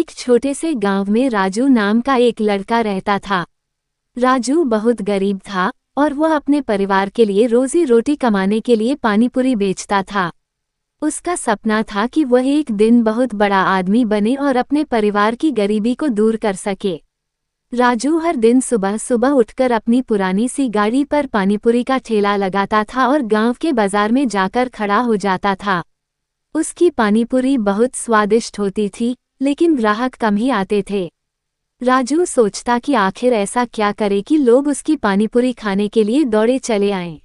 एक छोटे से गांव में राजू नाम का एक लड़का रहता था। राजू बहुत गरीब था और वह अपने परिवार के लिए रोजी रोटी कमाने के लिए पानीपुरी बेचता था। उसका सपना था कि वह एक दिन बहुत बड़ा आदमी बने और अपने परिवार की गरीबी को दूर कर सके। राजू हर दिन सुबह सुबह उठकर अपनी पुरानी सी गाड़ी पर पानीपुरी का ठेला लगाता था और गांव के बाजार में जाकर खड़ा हो जाता था। उसकी पानीपुरी बहुत स्वादिष्ट होती थी, लेकिन ग्राहक कम ही आते थे। राजू सोचता कि आखिर ऐसा क्या करे कि लोग उसकी पानीपुरी खाने के लिए दौड़े चले आएं।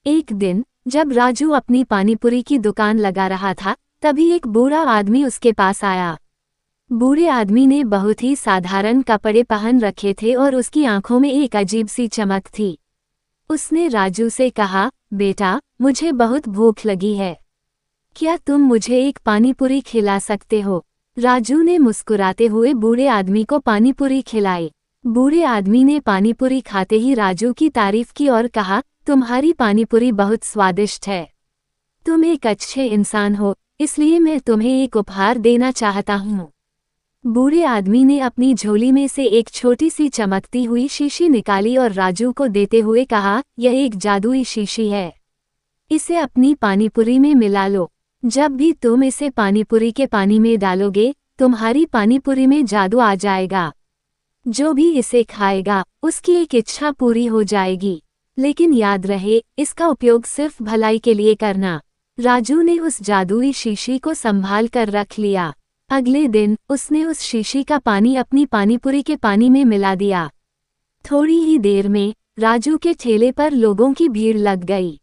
एक दिन जब राजू अपनी पानीपुरी की दुकान लगा रहा था, तभी एक बूढ़ा आदमी उसके पास आया। बूढ़े आदमी ने बहुत ही साधारण कपड़े पहन रखे थे और उसकी आंखों में एक अजीब सी चमक थी। उसने राजू से कहा, बेटा, मुझे बहुत भूख लगी है, क्या तुम मुझे एक पानीपुरी खिला सकते हो? राजू ने मुस्कुराते हुए बूढ़े आदमी को पानीपुरी खिलाई। बूढ़े आदमी ने पानीपुरी खाते ही राजू की तारीफ की और कहा, तुम्हारी पानीपुरी बहुत स्वादिष्ट है। तुम एक अच्छे इंसान हो, इसलिए मैं तुम्हें एक उपहार देना चाहता हूँ। बूढ़े आदमी ने अपनी झोली में से एक छोटी सी चमकती हुई शीशी निकाली और राजू को देते हुए कहा, यह एक जादुई शीशी है, इसे अपनी पानीपुरी में मिला लो। जब भी तुम इसे पानीपुरी के पानी में डालोगे, तुम्हारी पानीपुरी में जादू आ जाएगा। जो भी इसे खाएगा, उसकी एक इच्छा पूरी हो जाएगी। लेकिन याद रहे, इसका उपयोग सिर्फ भलाई के लिए करना। राजू ने उस जादुई शीशी को संभाल कर रख लिया। अगले दिन उसने उस शीशी का पानी अपनी पानीपुरी के पानी में मिला दिया। थोड़ी ही देर में राजू के ठेले पर लोगों की भीड़ लग गई।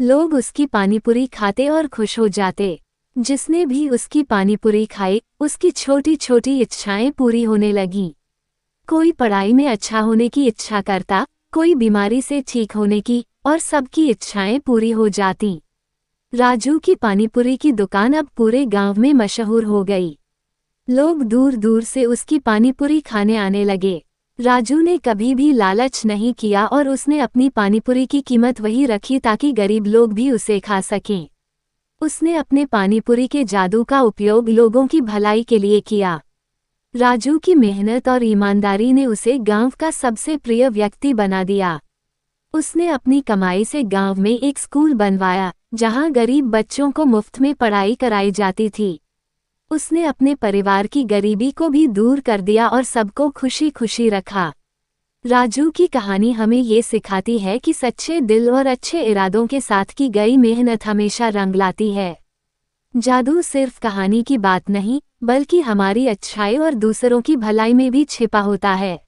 लोग उसकी पानीपुरी खाते और खुश हो जाते। जिसने भी उसकी पानीपुरी खाई, उसकी छोटी छोटी इच्छाएं पूरी होने लगीं। कोई पढ़ाई में अच्छा होने की इच्छा करता, कोई बीमारी से ठीक होने की, और सबकी इच्छाएं पूरी हो जातीं। राजू की पानीपुरी की दुकान अब पूरे गांव में मशहूर हो गई। लोग दूर दूर से उसकी पानीपुरी खाने आने लगे। राजू ने कभी भी लालच नहीं किया और उसने अपनी पानीपुरी की कीमत वही रखी ताकि गरीब लोग भी उसे खा सकें। उसने अपने पानीपुरी के जादू का उपयोग लोगों की भलाई के लिए किया। राजू की मेहनत और ईमानदारी ने उसे गांव का सबसे प्रिय व्यक्ति बना दिया। उसने अपनी कमाई से गांव में एक स्कूल बनवाया, जहां गरीब बच्चों को मुफ्त में पढ़ाई कराई जाती थी। उसने अपने परिवार की गरीबी को भी दूर कर दिया और सबको खुशी खुशी रखा। राजू की कहानी हमें ये सिखाती है कि सच्चे दिल और अच्छे इरादों के साथ की गई मेहनत हमेशा रंग लाती है। जादू सिर्फ कहानी की बात नहीं, बल्कि हमारी अच्छाई और दूसरों की भलाई में भी छिपा होता है।